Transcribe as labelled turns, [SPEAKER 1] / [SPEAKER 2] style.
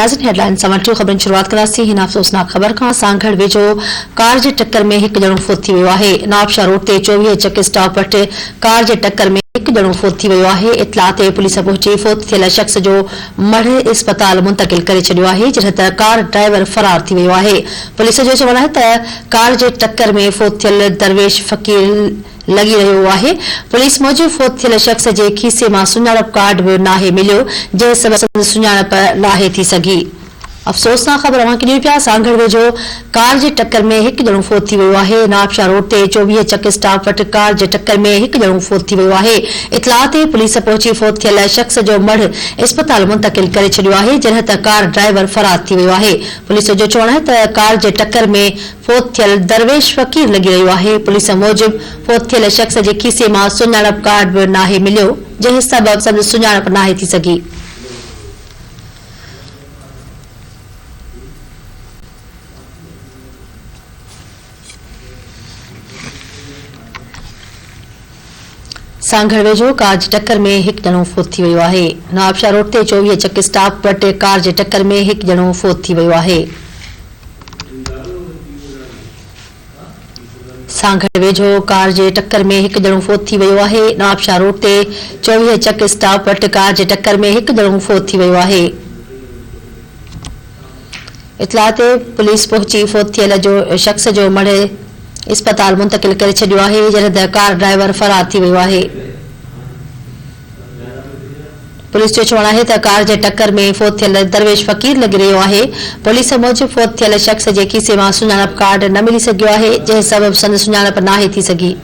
[SPEAKER 1] नाज़रीन हेडलाइन समाचार खबरनि शुरुआत करासीं। हिन अफ़सोसनाक ख़बर खां सांघड़ वेझो कार जे टक्कर में हिकु ॼणो फौत थी वियो आहे। नवाबशाह रोड ते 24 चेक स्टॉप वटि कार जे टक्कर में हिकु ॼणो फौत थी वियो आहे। इतला ते पुलिस पहुची फौत थियल शख़्स जो मढ़ इस्पताल मुंतक़िल करे छॾियो आहे, जॾहिं त कार ड्राइवर फरार थी वियो आहे। पुलिस जो चवणु आहे त कार जे टक्कर में फौत थियल दरवेश फ़कीर लॻी रहियो आहे। पुलिस मूजिबि फौत थियल शख़्स जे खीसे मां सुञाणप कार्ड बि नाहे मिलियो, जंहिं सबबि सुञाणप नाहे थी सघी। अफ़सोसनाक ख़बर अवां खे ॾियूं पिया। सांघड़ वेझो कार जे टक्कर में हिकु ॼणो फौत थी वियो आहे। नवाबशाह रोड ते 24 चेक स्टॉप वटि कार जे टक्कर में हिकु ॼणो फौत थी वियो आहे। इतला ते पुलिस पहुची फौत थियल शख़्स जो मढ़ इस्पताल मुंतक़िल करे छॾियो आहे, जॾहिं त कार ड्राइवर फरार थी वियो आहे। पुलिस जो चवणु आहे त कार जे टक्कर में फौत थियल दरवेश फ़कीर लॻी रहियो आहे। पुलिस मूजिबि फौत थियल शख़्स जे खीसे मां सुञाणप कार्ड बि नाहे मिलियो, जंहिं सबबि संदसि सुञाणप नाहे थी सघी। सांघड़ वेझो कार जी टक्कर में हिकु ॼणो फौत थी वियो आहे। नवाबशाह रोड ते 24 चेक स्टॉप वटि कार जे टक्कर में हिकु ॼणो फौत थी वियो आहे। सांघड़ वेझो कार जे टक्कर में हिकु ॼणो फौत थी वियो आहे। नवाबशाह रोड ते 24 चेक स्टॉप वटि कार जे टक्कर में हिकु ॼणो फौत थी वियो आहे। इतला ते पुलिस पहुची फौत थियल जो शख़्स जो मढ़ इस्पताल मुंतक़िल करे छॾियो आहे, जॾहिं त कार ड्राइवर फरार थी वियो आहे। पुलिस जो चवणु आहे त कार जे टक्कर में फौत थियल दरवेश फ़कीर लॻी रहियो आहे। पुलिस मूजिबि फौत थियल शख़्स जे खीसे मां सुञाणप कार्ड न मिली सघियो आहे, जंहिं सबबि संदसि सुञाणप नाहे थी सघी।